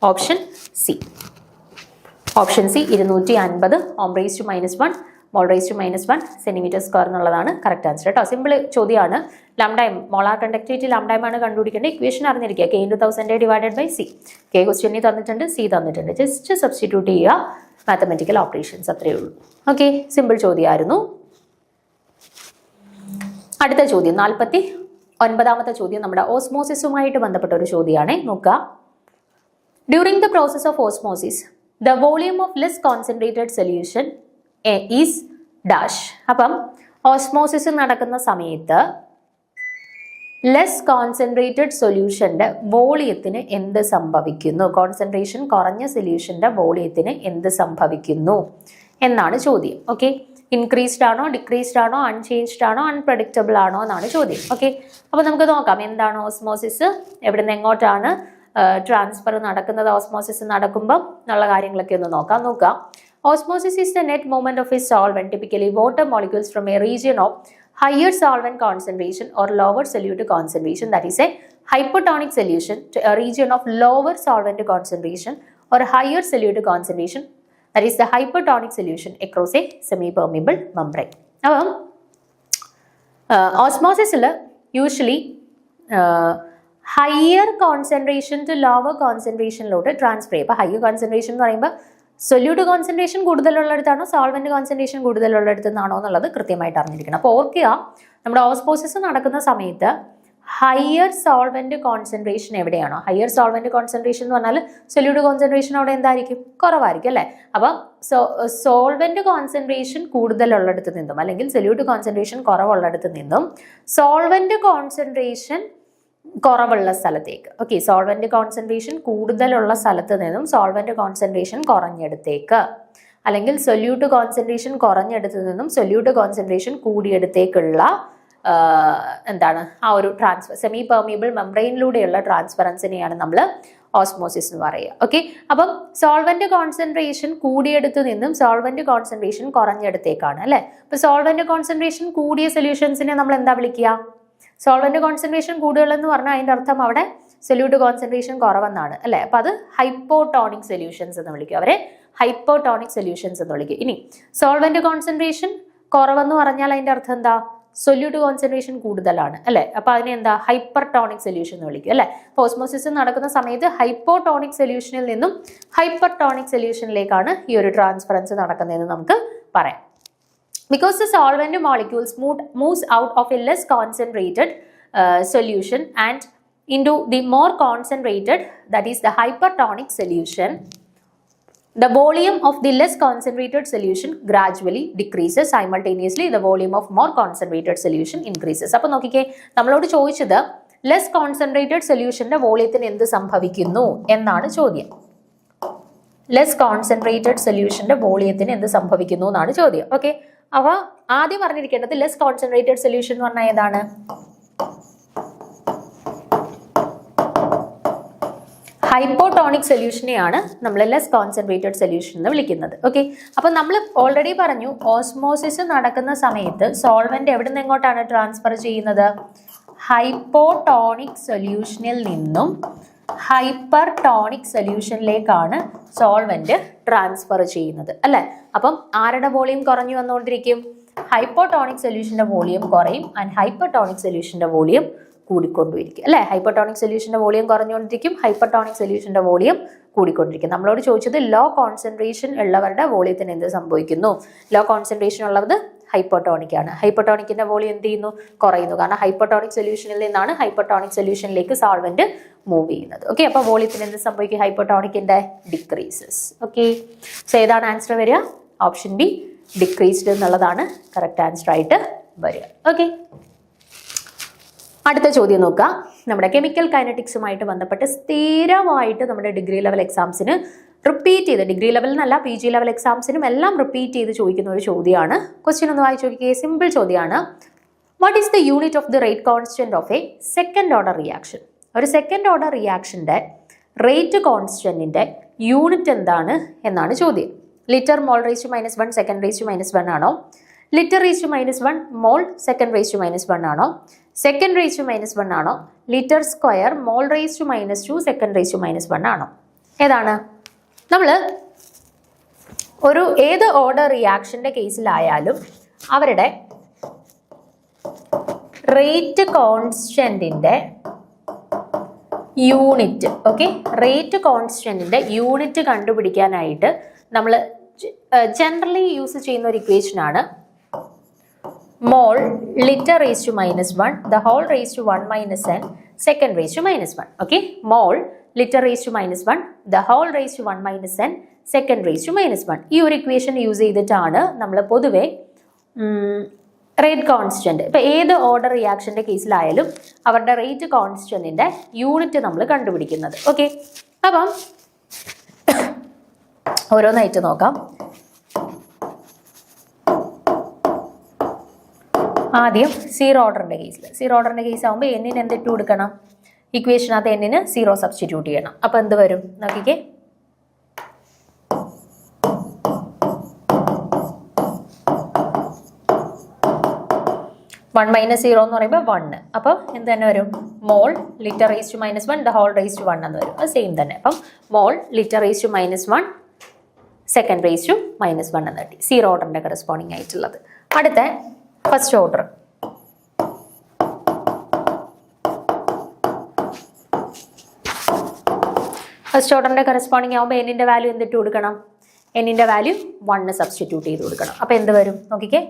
Option C. Option C 250 ohm raise to -1 mole raise to -1 centimetre square എന്നുള്ളതാണ് കറക്റ്റ് ആൻസർ കേട്ടോ. സിമ്പിൾ ചോദ്യമാണ്. Lambda M, molar conductivity lambda M ആണ് കണ്ടുപിടിക്കേണ്ടത്. ഇക്വേഷൻ അറിഞ്ഞിരിക്കുക. K into 1000 divided by C. K ക്വസ്റ്റ്യനിൽ തന്നിട്ടുണ്ട്, സി തന്നിട്ടുണ്ട്. ജസ്റ്റ് സബ്സ്റ്റിറ്റ്യൂട്ട് ചെയ്യുക, മാത്തമെറ്റിക്കൽ ഓപ്പറേഷൻസ്, അത്രയേ ഉള്ളൂ. ഓക്കെ, സിമ്പിൾ ചോദ്യമായിരുന്നു. അടുത്ത ചോദ്യം 49ാമത്തെ ചോദ്യം നമ്മുടെ ഓസ്മോസിസുമായിട്ട് ബന്ധപ്പെട്ട ഒരു ചോദ്യമാണ്. നോക്കുക. During the process of osmosis the volume of less concentrated solution is dash. അപ്പം ഓസ്മോസിസ് നടക്കുന്ന സമയത്ത് ലെസ് കോൺസെൻട്രേറ്റഡ് സൊല്യൂഷന്റെ വോളിയത്തിന് എന്ത് സംഭവിക്കുന്നു? കോൺസെൻട്രേഷൻ കുറഞ്ഞ സൊല്യൂഷന്റെ വോളിയത്തിന് എന്ത് സംഭവിക്കുന്നു എന്നാണ് ചോദ്യം. ഓക്കെ, ഇൻക്രീസ്ഡ് ആണോ, ഡിക്രീസ്ഡ് ആണോ, അൺചേഞ്ച്ഡ് ആണോ, അൺപ്രഡിക്റ്റബിൾ ആണോ എന്നാണ് ചോദ്യം. ഓക്കെ, അപ്പോൾ നമുക്ക് നോക്കാം എന്താണ് ഓസ്മോസിസ്, എവിടെ നിന്ന് എങ്ങോട്ടാണ് ട്രാൻസ്ഫർ നടക്കുന്നത്, ഓസ്മോസിസ് നടക്കുമ്പോൾ എന്നുള്ള കാര്യങ്ങളൊക്കെ ഒന്ന് നോക്കാം. Osmosis is the net movement of a solvent, typically water molecules, from a region of higher solvent concentration or lower solute concentration, that is a hypotonic solution, to a region of lower solvent concentration or higher solute concentration, that is the hypertonic solution, across a semi-permeable membrane. Now, osmosis usually higher concentration to lower concentration transfer. Now, higher concentration solute concentration കൂടുതലുള്ളിടത്താണോ സോൾവെന്റ് കോൺസെൻട്രേഷൻ കൂടുതലുള്ളിടത്തുനിന്നാണോ എന്നുള്ളത് കൃത്യമായിട്ട് അറിഞ്ഞിരിക്കണം. അപ്പോൾ ഓർക്കുക, നമ്മുടെ ഓസ്മോസിസ് നടക്കുന്ന സമയത്ത് ഹയർ സോൾവെന്റ് കോൺസെൻട്രേഷൻ എവിടെയാണോ, ഹയർ സോൾവെന്റ് കോൺസെൻട്രേഷൻ എന്ന് പറഞ്ഞാൽ സൊല്യൂട്ട് കോൺസെൻട്രേഷൻ അവിടെ എന്തായിരിക്കും? കുറവായിരിക്കും അല്ലേ? അപ്പം സോൾവെന്റ് കോൺസെൻട്രേഷൻ കൂടുതലുള്ളിടത്ത് നിന്നും അല്ലെങ്കിൽ സൊല്യൂട്ട് കോൺസെൻട്രേഷൻ കുറവുള്ളിടത്ത് നിന്നും സോൾവെന്റ് കോൺസെൻട്രേഷൻ കുറവുള്ള സ്ഥലത്തേക്ക്, ഓക്കെ, സോൾവെന്റ് കോൺസെൻട്രേഷൻ കൂടുതലുള്ള സ്ഥലത്ത് നിന്നും സോൾവെന്റ് കോൺസെൻട്രേഷൻ കുറഞ്ഞെടുത്തേക്ക്, അല്ലെങ്കിൽ സൊല്യൂട്ട് കോൺസെൻട്രേഷൻ കുറഞ്ഞെടുത്ത് നിന്നും സൊല്യൂട്ട് കോൺസെൻട്രേഷൻ കൂടിയെടുത്തേക്കുള്ള എന്താണ് ആ ഒരു ട്രാൻസ്ഫർ, സെമി പെർമിയബിൾ മെംബ്രെയിനിലൂടെയുള്ള ട്രാൻസ്ഫറൻസിനെയാണ് നമ്മൾ ഓസ്മോസിസ് എന്ന് പറയുക. ഓക്കെ, അപ്പം സോൾവെന്റ് കോൺസെൻട്രേഷൻ കൂടിയെടുത്ത് നിന്നും സോൾവെന്റ് കോൺസെൻട്രേഷൻ കുറഞ്ഞെടുത്തേക്കാണ് അല്ലെ. അപ്പൊ സോൾവെന്റ് കോൺസെൻട്രേഷൻ കൂടിയ സൊല്യൂഷൻസിനെ നമ്മൾ എന്താ വിളിക്കുക? സോൾവെന്റ് കോൺസെൻട്രേഷൻ കൂടുതലെന്ന് പറഞ്ഞാൽ അതിന്റെ അർത്ഥം അവിടെ സൊല്യൂട്ട് കോൺസെൻട്രേഷൻ കുറവെന്നാണ് അല്ലെ. അപ്പൊ അത് ഹൈപ്പോട്ടോണിക് സൊല്യൂഷൻസ് എന്ന് വിളിക്കും, അവരെ ഹൈപ്പോട്ടോണിക് സൊല്യൂഷൻസ് എന്ന് വിളിക്കും. ഇനി സോൾവെന്റ് കോൺസെൻട്രേഷൻ കുറവെന്ന് പറഞ്ഞാൽ അതിന്റെ അർത്ഥം എന്താ? സൊല്യൂട്ട് കോൺസെൻട്രേഷൻ കൂടുതലാണ് അല്ലെ. അപ്പൊ അതിനെ എന്താ? ഹൈപ്പർട്ടോണിക് സൊല്യൂഷൻ എന്ന് വിളിക്കും അല്ലെ. ഓസ്മോസിസ് നടക്കുന്ന സമയത്ത് ഹൈപ്പോട്ടോണിക് സൊല്യൂഷനിൽ നിന്നും ഹൈപ്പർട്ടോണിക് സൊല്യൂഷനിലേക്കാണ് ഈ ഒരു ട്രാൻസ്ഫറൻസ് നടക്കുന്നതെന്ന് നമുക്ക് പറയാം. Because the solvent molecules moves out of a less concentrated solution and into the more concentrated, that is the hypertonic solution, the volume of the less concentrated solution gradually decreases. Simultaneously, the volume of more concentrated solution increases. അപ്പോൾ നോക്കിക്കേ, നമ്മളോട് ചോദിച്ചത് ലെസ് കോൺസെൻട്രേറ്റഡ് സൊല്യൂഷന്റെ വോളിയത്തിന് എന്ത് സംഭവിക്കുന്നു എന്നാണ് ചോദ്യം. ലെസ് കോൺസെൻട്രേറ്റഡ് സൊല്യൂഷന്റെ വോളിയത്തിന് എന്ത് സംഭവിക്കുന്നു എന്നാണ് ചോദ്യം. ഓക്കെ, അപ്പോൾ ആദ്യം പറഞ്ഞിരിക്കേണ്ടത് ലെസ് കോൺസെൻട്രേറ്റഡ് സൊല്യൂഷൻ എന്ന് പറഞ്ഞാൽ ഏതാണ്? ഹൈപ്പോട്ടോണിക് സൊല്യൂഷനെയാണ് നമ്മൾ ലെസ് കോൺസെൻട്രേറ്റഡ് സൊല്യൂഷൻ എന്ന് വിളിക്കുന്നത്. ഓക്കെ, അപ്പൊ നമ്മൾ ഓൾറെഡി പറഞ്ഞു ഓസ്മോസിസ് നടക്കുന്ന സമയത്ത് സോൾവെന്റ് എവിടെ നിന്ന് എങ്ങോട്ടാണ് ട്രാൻസ്ഫർ ചെയ്യുന്നത്? ഹൈപ്പോട്ടോണിക് സൊല്യൂഷനിൽ നിന്നും ഹൈപ്പർടോണിക് സൊല്യൂഷനിലേക്കാണ് സോൾവെന്റ് ട്രാൻസ്ഫർ ചെയ്യുന്നത്, അല്ലെ? അപ്പം ആരുടെ വോളിയം കുറഞ്ഞു വന്നുകൊണ്ടിരിക്കും? ഹൈപ്പോട്ടോണിക് സൊല്യൂഷന്റെ വോളിയം കുറയും ആൻഡ് ഹൈപ്പർടോണിക് സൊല്യൂഷന്റെ വോളിയം കൂടിക്കൊണ്ടിരിക്കും, അല്ലെ? ഹൈപ്പർടോണിക് സൊല്യൂഷന്റെ വോളിയം കുറഞ്ഞുകൊണ്ടിരിക്കും, ഹൈപ്പർടോണിക് സൊല്യൂഷന്റെ വോളിയം കൂടിക്കൊണ്ടിരിക്കും. നമ്മളോട് ചോദിച്ചത് ലോ കോൺസെൻട്രേഷൻ ഉള്ളവരുടെ വോളിയത്തിന് എന്ത് സംഭവിക്കുന്നു? ലോ കോൺസെൻട്രേഷൻ ഉള്ളത് ഹൈപ്പർടോണിക് ആണ്. ഹൈപ്പർടോണിക്കിന്റെ വോളിയം എന്ത് ചെയ്യുന്നു? കുറയുന്നു. കാരണം ഹൈപ്പർടോണിക് സൊല്യൂഷനിൽ നിന്നാണ് ഹൈപ്പർടോണിക് സൊല്യൂഷനിലേക്ക് സോൾവെന്റ് മൂവ് ചെയ്യുന്നത്. ഓക്കെ, അപ്പൊ വോളിയത്തിന് എന്ത് സംഭവിക്കും? ഹൈപ്പർടോണിക്കിന്റെ ഡിക്രീസസ്. ഓക്കെ, സോ ഏതാണ് ആൻസർ വരിക? ഓപ്ഷൻ ബി, ഡിക്രീസ്ഡ് എന്നുള്ളതാണ് കറക്റ്റ് ആൻസർ ആയിട്ട് വരിക. ഓക്കെ, അടുത്ത ചോദ്യം നോക്കാം. നമ്മുടെ കെമിക്കൽ കൈനറ്റിക്സുമായിട്ട് ബന്ധപ്പെട്ട് സ്ഥിരമായിട്ട് നമ്മുടെ ഡിഗ്രി ലെവൽ എക്സാംസിന് റിപ്പീറ്റ് ചെയ്ത്, ഡിഗ്രി ലെവൽ എന്നല്ല PG ലെവൽ എക്സാംസിനും എല്ലാം റിപ്പീറ്റ് ചെയ്ത് ചോദിക്കുന്ന ഒരു ചോദ്യമാണ്. ക്വസ്റ്റ്യൻ ഒന്ന് വായിച്ചു നോക്കിയേ. സിമ്പിൾ ചോദ്യമാണ്. What is the unit of the rate constant of a second order reaction? ഒരു സെക്കൻഡ് ഓർഡർ റിയാക്ഷന്റെ റേറ്റ് കോൺസ്റ്റന്റിന്റെ യൂണിറ്റ് എന്താണ് എന്നാണ് ചോദ്യം. Litre mole raise to -1 second raise to -1 ആണോ? Litre raise to -1 mole second raise to -1 ആണോ? സെക്കൻഡ് റേസ് ടു -1 ആണോ? Litre square mole raise to -2 second raise to -1 ആണോ? ഏതാണ്? നമ്മൾ ഒരു ഏത് ഓർഡർ റിയാക്ഷന്റെ കേസിലായാലും അവരുടെ റേറ്റ് കോൺസ്റ്റന്റിന്റെ യൂണിറ്റ്, ഓക്കെ, റേറ്റ് കോൺസ്റ്റന്റിന്റെ യൂണിറ്റ് കണ്ടുപിടിക്കാനായിട്ട് നമ്മൾ ജനറലി യൂസ് ചെയ്യുന്ന ഒരു ഇക്വേഷൻ ആണ് mole litre raise to -1 the whole raise to 1 - n second raise to -1. Okay, mole litre raise to -1 the whole raise to 1 - n second raise to -1. ഈ ഒരു ഇക്വേഷൻ യൂസ് ചെയ്തിട്ടാണ് നമ്മൾ പൊതുവെ റേറ്റ് കോൺസ്റ്റന്റ്, ഇപ്പൊ ഏത് ഓർഡർ റിയാക്ഷന്റെ കേസിലായാലും അവരുടെ റേറ്റ് കോൺസ്റ്റന്റിന്റെ യൂണിറ്റ് നമ്മൾ കണ്ടുപിടിക്കുന്നത്. ഓക്കെ, അപ്പം ഓരോന്നായിട്ട് നോക്കാം. ആദ്യം സീറോ ഓർഡറിന്റെ കേസ് ആകുമ്പോൾ എന്നിന് എന്തിട്ട് കൊടുക്കണം? ഇക്വേഷനകത്ത് എന്നിന് 0 സബ്സ്റ്റിറ്റ്യൂട്ട് ചെയ്യണം. അപ്പൊ എന്ത് വരും നോക്കിക്കേ. -1 - 0 എന്ന് പറയുമ്പോൾ 1. അപ്പോൾ എന്ത് തന്നെ വരും? Mole litre raise to -1 the whole raise to 1 എന്ന് വരും. അത് സെയിം തന്നെ. അപ്പം mole litre raise to -1 second raise to -1 എന്ന് കിട്ടി. സീറോ ഓർഡറിന്റെ കറസ്പോണ്ടിങ് ആയിട്ടുള്ളത്. അടുത്ത ഫസ്റ്റ് ഓർഡർ. ഫസ്റ്റ് ഓർഡറിന്റെ കറസ്പോണ്ടിങ് ആകുമ്പോൾ എന്നിന്റെ വാല്യൂ എന്തിട്ട് കൊടുക്കണം? എന്നിന്റെ വാല്യൂ 1 സബ്സ്റ്റിറ്റ്യൂട്ട് ചെയ്ത് കൊടുക്കണം. അപ്പൊ എന്ത് വരും നോക്കിക്കേ.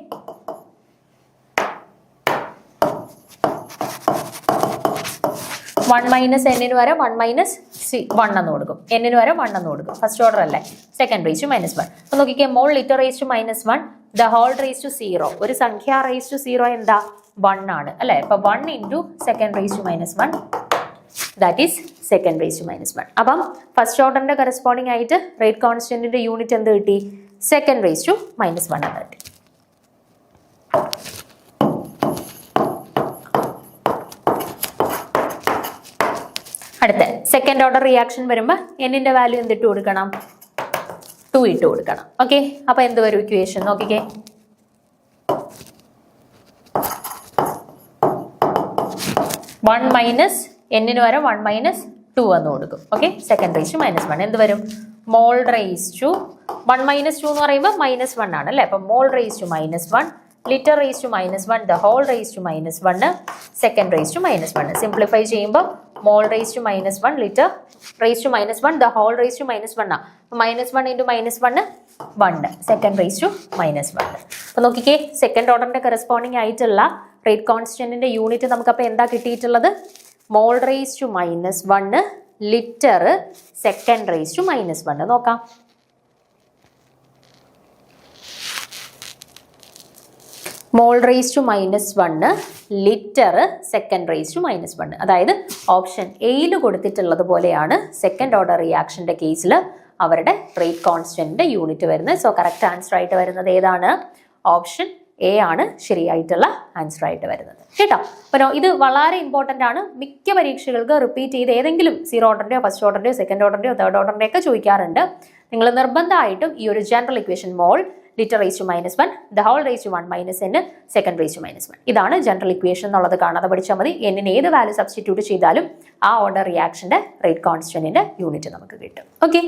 1 - n വരെ 1 - 1 എന്ന് കൊടുക്കും. n വരെ 1 എന്ന് കൊടുക്കും. ഫസ്റ്റ് ഓർഡർ അല്ലേ? Second raise to -1. അപ്പൊ നോക്കിക്കേ, mole litre raise to -1 the whole raise to 0. ഒരു സംഖ്യ റേസ് ടു 0 എന്താ? 1 ആണ്, അല്ലെ? അപ്പൊ 1 into second raise to -1 that is second raise to -1. അപ്പം ഫസ്റ്റ് ഓർഡറിന്റെ കറസ്പോണ്ടിങ് ആയിട്ട് റേറ്റ് കോൺസ്റ്റന്റിന്റെ യൂണിറ്റ് എന്ത് കിട്ടി? സെക്കൻഡ് റേസ് ടു -1 എന്ന് കിട്ടി. അടുത്ത സെക്കൻഡ് ഓർഡർ റിയാക്ഷൻ വരുമ്പോൾ എന്നിന്റെ വാല്യൂ എന്തിട്ട് കൊടുക്കണം? 2 ഇട്ട് കൊടുക്കണം. ഓക്കെ, അപ്പൊ എന്ത് വരും ഇക്വേഷൻ നോക്കിക്കേ. n വരെ 1 - 2 എന്ന് കൊടുക്കും. ഓക്കെ, സെക്കൻഡ് റേസ് ടു -1 എന്ത് വരും? മോൾ റേസ് ടു 1 - 2 എന്ന് പറയുമ്പോൾ -1 ആണ്, അല്ലെ? അപ്പൊ mole raise to -1 litre raise to -1 the whole raise to -1 second raise to -1. Simplify ചെയ്യുമ്പോൾ mole raise to -1 litre raise to -1 the whole raise to -1 ആണ്. -1 ഇൻറ്റു -1 1 സെക്കൻഡ് റേസ് ടു -1. അപ്പൊ നോക്കിക്കേ, സെക്കൻഡ് ഓർഡറിന്റെ കറസ്പോണ്ടിങ് ആയിട്ടുള്ള റേറ്റ് കോൺസ്റ്റന്റിന്റെ യൂണിറ്റ് നമുക്കപ്പോൾ എന്താ കിട്ടിയിട്ടുള്ളത്? Mole raise to -1 litre second raise to -1. നോക്കാം. Mole raise to -1 litre second raise to -1. അതായത് ഓപ്ഷൻ എയിൽ കൊടുത്തിട്ടുള്ളത് പോലെയാണ് സെക്കൻഡ് ഓർഡർ റിയാക്ഷന്റെ കേസിൽ അവരുടെ റേറ്റ് കോൺസ്റ്റന്റിന്റെ യൂണിറ്റ് വരുന്നത്. സോ കറക്റ്റ് ആൻസർ ആയിട്ട് വരുന്നത് ഏതാണ്? ഓപ്ഷൻ എ ആണ് ശരിയായിട്ടുള്ള ആൻസർ ആയിട്ട് വരുന്നത് കേട്ടോ. അപ്പോൾ ഇത് വളരെ ഇമ്പോർട്ടൻ്റ് ആണ്. മിക്ക പരീക്ഷകൾക്ക് റിപ്പീറ്റ് ചെയ്ത് ഏതെങ്കിലും 0 ഓർഡറിൻ്റെയോ ഫസ്റ്റ് ഓർഡറിൻ്റെയോ സെക്കൻഡ് ഓർഡറിൻ്റെയോ തേർഡ് ഓർഡറിൻ്റെയോ ഒക്കെ ചോദിക്കാറുണ്ട്. നിങ്ങൾ നിർബന്ധമായിട്ടും ഈ ഒരു general equation mole litre raise to -1 the whole raise to 1 - n second raise to -1 ഇതാണ് ജനറൽ ഇക്വേഷൻ എന്നുള്ളത് കാണാതെ പഠിച്ചാൽ മതി. എന്നിന് ഏത് വാല്യൂ സബ്സ്റ്റിറ്റ്യൂട്ട് ചെയ്താലും ആ ഓർഡർ റിയാക്ഷന്റെ റേറ്റ് കോൺസ്റ്റന്റിന്റെ യൂണിറ്റ് നമുക്ക് കിട്ടും. ഓക്കെ,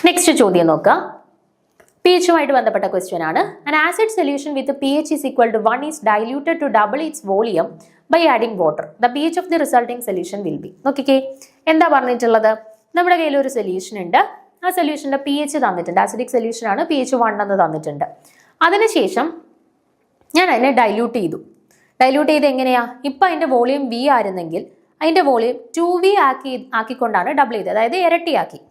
നെക്സ്റ്റ് ചോദ്യം നോക്കാം. pHുമായിട്ട് ബന്ധപ്പെട്ട ക്വസ്റ്റ്യൻ ആണ്. An acid solution with pH is equal to 1 is diluted to double its volume by adding water. The pH of the resulting solution will be. നോക്കിക്കേ, എന്താ പറഞ്ഞിട്ടുള്ളത്? നമ്മുടെ കയ്യിൽ ഒരു സൊല്യൂഷൻ ഉണ്ട്. ആ സൊല്യൂഷന്റെ pH തന്നിട്ടുണ്ട്. ആസിഡിക് സൊല്യൂഷൻ ആണ്, pH 1 എന്ന് തന്നിട്ടുണ്ട്. അതിനുശേഷം ഞാൻ അതിനെ ഡൈല്യൂട്ട് ചെയ്തു. ഡൈല്യൂട്ട് ചെയ്ത് എങ്ങനെയാ? ഇപ്പൊ അതിന്റെ വോളിയം V ആയിരുന്നെങ്കിൽ അതിന്റെ വോളിയം 2V ആക്കിക്കൊണ്ടാണ് ഡബിൾ ചെയ്തത്, അതായത് ഇരട്ടിയാക്കി.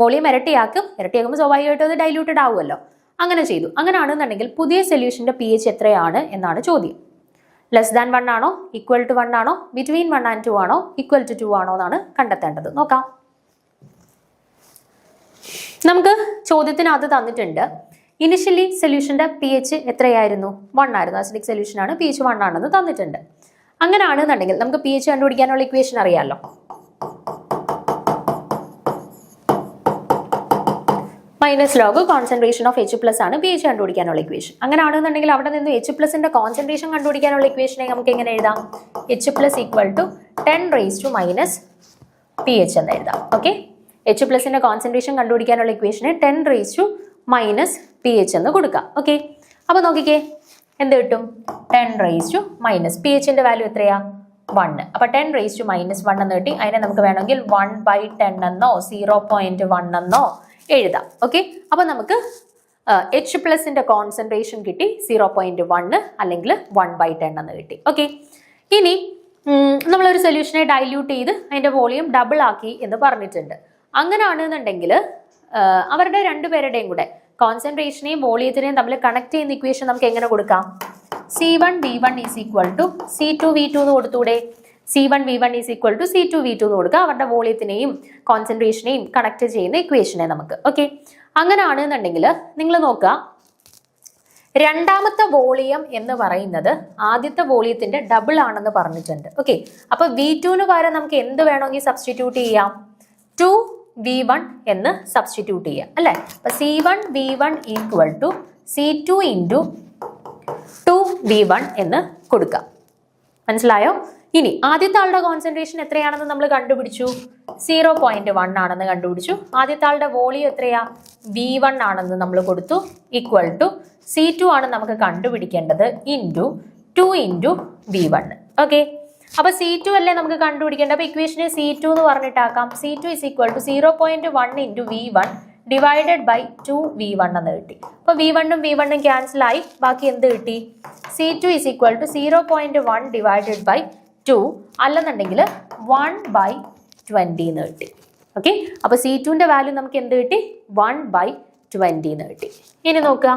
വോളിയം ഇരട്ടിയാക്കുമ്പോൾ സ്വാഭാവികമായിട്ടും അത് ഡൈല്യൂട്ടഡ് ആവുമല്ലോ. അങ്ങനെ ചെയ്തു. അങ്ങനെയാണെന്നുണ്ടെങ്കിൽ പുതിയ സൊല്യൂഷന്റെ pH എത്രയാണ് എന്നാണ് ചോദ്യം. <1 ആണോ, ഈക്വൽ ടു 1 ആണോ, ബിറ്റ്വീൻ 1 and 2 ആണോ, ഈക്വൽ ടു 2 ആണോ എന്നാണ് കണ്ടെത്തേണ്ടത്. നോക്കാം. നമുക്ക് ചോദ്യത്തിനകത്ത് തന്നിട്ടുണ്ട് ഇനിഷ്യലി സൊല്യൂഷന്റെ pH എത്രയായിരുന്നു? 1 ആയിരുന്നു. ആസിഡിക് സൊല്യൂഷൻ ആണ്, pH 1 ആണെന്ന് തന്നിട്ടുണ്ട്. അങ്ങനെയാണെന്നുണ്ടെങ്കിൽ നമുക്ക് pH കണ്ടുപിടിക്കാനുള്ള ഇക്വേഷൻ അറിയാമല്ലോ. -log കോൺസെൻട്രേഷൻ ഓഫ് H+ ആണ് pH കണ്ടുപിടിക്കാനുള്ള ഇക്വേഷൻ. അങ്ങനെയാണെന്നുണ്ടെങ്കിൽ അവിടെ നിന്ന് H+ന്റെ കോൺസെൻട്രേഷൻ കണ്ടുപിടിക്കാനുള്ള ഇക്വേഷനെ നമുക്ക് എങ്ങനെ എഴുതാം? H+ equal to 10 raise to -pH എന്ന് എഴുതാം. ഓക്കെ, H+ന്റെ കോൺസെൻട്രേഷൻ കണ്ടുപിടിക്കാനുള്ള ഇക്വേഷനെ 10 റേസ് ടു -pH എന്ന് കൊടുക്കാം. ഓക്കെ, അപ്പൊ നോക്കിക്കേ എന്ത് കിട്ടും? 10 റേസ് ടു pHന്റെ വാല്യൂ എത്രയാ? 1. അപ്പൊ 10 റേസ് ടു -1 എന്ന് കിട്ടി. അതിനെ നമുക്ക് വേണമെങ്കിൽ 1/10 എന്നോ 0.1 എന്നോ എഴുതാം. ഓക്കെ, അപ്പൊ നമുക്ക് H+ന്റെ കോൺസെൻട്രേഷൻ കിട്ടി 0.1 അല്ലെങ്കിൽ 1/10 എന്ന് കിട്ടി. ഓക്കെ, ഇനി നമ്മളൊരു സൊല്യൂഷനെ ഡൈല്യൂട്ട് ചെയ്ത് അതിന്റെ വോളിയം ഡബിൾ ആക്കി എന്ന് പറഞ്ഞിട്ടുണ്ട്. അങ്ങനെയാണെന്നുണ്ടെങ്കിൽ അവരുടെ രണ്ടുപേരുടെയും കൂടെ കോൺസെൻട്രേഷനെയും വോളിയത്തിനെയും തമ്മിൽ കണക്ട് ചെയ്യുന്ന ഇക്വേഷൻ നമുക്ക് എങ്ങനെ കൊടുക്കാം? C1V1 is equal to C2V2 എന്ന് കൊടുത്തൂടെ? C1V1 is equal to C2V2 എന്ന് കൊടുക്കുക. അവരുടെ വോളിയത്തിനെയും കോൺസെൻട്രേഷനെയും കണക്ട് ചെയ്യുന്ന ഇക്വേഷനെ നമുക്ക്. ഓക്കെ, അങ്ങനെയാണെന്നുണ്ടെങ്കിൽ നിങ്ങൾ നോക്കുക, രണ്ടാമത്തെ വോളിയം എന്ന് പറയുന്നത് ആദ്യത്തെ വോളിയത്തിന്റെ ഡബിൾ ആണെന്ന് പറഞ്ഞിട്ടുണ്ട്. ഓക്കെ, അപ്പൊ V2 പകരം നമുക്ക് എന്ത് വേണമെങ്കിൽ സബ്സ്റ്റിറ്റ്യൂട്ട് ചെയ്യാം? 2V1 എന്ന് സബ്സ്റ്റിറ്റ്യൂട്ട് ചെയ്യാം അല്ലെ? അപ്പൊ C1V1 equal to C2 into 2V1 എന്ന് കൊടുക്കാം. മനസ്സിലായോ? ഇനി ആദ്യത്തെ ആളുടെ കോൺസെൻട്രേഷൻ എത്രയാണെന്ന് നമ്മൾ കണ്ടുപിടിച്ചു, 0.1 ആണെന്ന് കണ്ടുപിടിച്ചു. ആദ്യത്തെ ആളുടെ വോളിയം എത്രയാ? V1 ആണെന്ന് നമ്മൾ കൊടുത്തു. ഈക്വൽ ടു C2 ആണ് നമുക്ക് കണ്ടുപിടിക്കേണ്ടത് ഇൻറ്റു 2 ഇൻറ്റു V1. ഓക്കെ, അപ്പൊ C2 അല്ലേ നമുക്ക് കണ്ടുപിടിക്കേണ്ടത്. അപ്പൊ ഇക്വേഷനെ C2 എന്ന് പറഞ്ഞിട്ടാക്കാം. C2 is equal to 0.1 into V1 divided by 2V1 എന്ന് കിട്ടി. അപ്പൊ V1ഉം V1ഉം ക്യാൻസൽ ആയി. ബാക്കി എന്ത് കിട്ടി? C2 is equal to 0.1 divided by 2 അല്ലെന്നുണ്ടെങ്കിൽ 1/20 എന്ന് കിട്ടി. ഓക്കെ, അപ്പൊ C2ന്റെ വാല്യൂ നമുക്ക് എന്ത് കിട്ടി? 1/20 എന്ന് കിട്ടി. ഇനി നോക്കുക,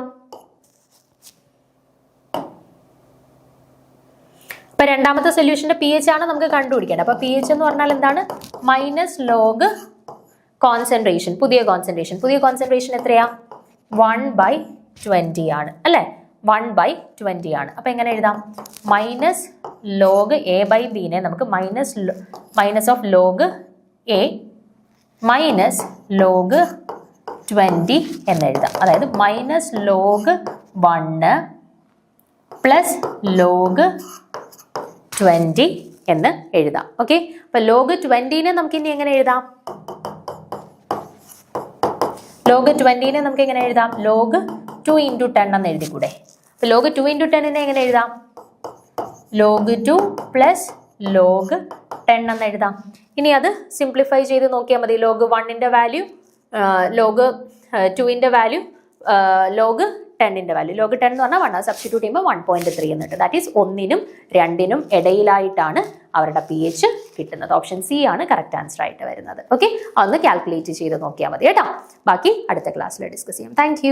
അപ്പൊ രണ്ടാമത്തെ സൊല്യൂഷന്റെ pH ആണ് നമുക്ക് കണ്ടുപിടിക്കേണ്ടത്. അപ്പൊ pH എന്ന് പറഞ്ഞാൽ എന്താണ്? -log കോൺസെൻട്രേഷൻ, പുതിയ കോൺസെൻട്രേഷൻ എത്രയാ? 1/20 ആണ് അല്ലെ? 1/20 ആണ്. അപ്പൊ എങ്ങനെ എഴുതാം? -log A/B നെ നമുക്ക് minus of log A -log 20 എന്ന് എഴുതാം. അതായത് -log 1 പ്ലസ് log 20 എന്ന് എഴുതാം. ഓക്കെ, അപ്പൊ log 20നെ നമുക്ക് ഇനി എങ്ങനെ എഴുതാം? log 20നെ നമുക്ക് എങ്ങനെ എഴുതാം? log 2 ഇൻറ്റു 10 എന്ന് എഴുതിക്കൂടെ? അപ്പൊ log 2 ഇൻറ്റു 10നെ എങ്ങനെ എഴുതാം? log 2 പ്ലസ് log 10 എന്ന് എഴുതാം. ഇനി അത് സിംപ്ലിഫൈ ചെയ്ത് നോക്കിയാൽ മതി. log 1ന്റെ വാല്യൂ log 2ന്റെ വാല്യൂ log 10ന്റെ വാല്യൂ. ലോഗ് 10 എന്ന് പറഞ്ഞാൽ 1 സബ്സ്റ്റിറ്റ്യൂട്ട് ചെയ്യുമ്പോൾ 1.3 എന്ന് കിട്ടും. ദാറ്റ് ഈസ് 1നും 2നും ഇടയിലായിട്ടാണ് അവരുടെ pH കിട്ടുന്നത്. ഓപ്ഷൻ സി ആണ് കറക്റ്റ് ആൻസർ ആയിട്ട് വരുന്നത്. ഓക്കെ, അതൊന്ന് കാൽക്കുലേറ്റ് ചെയ്ത് നോക്കിയാൽ മതി കേട്ടോ. ബാക്കി അടുത്ത ക്ലാസ്സിൽ ഡിസ്കസ് ചെയ്യാം. താങ്ക്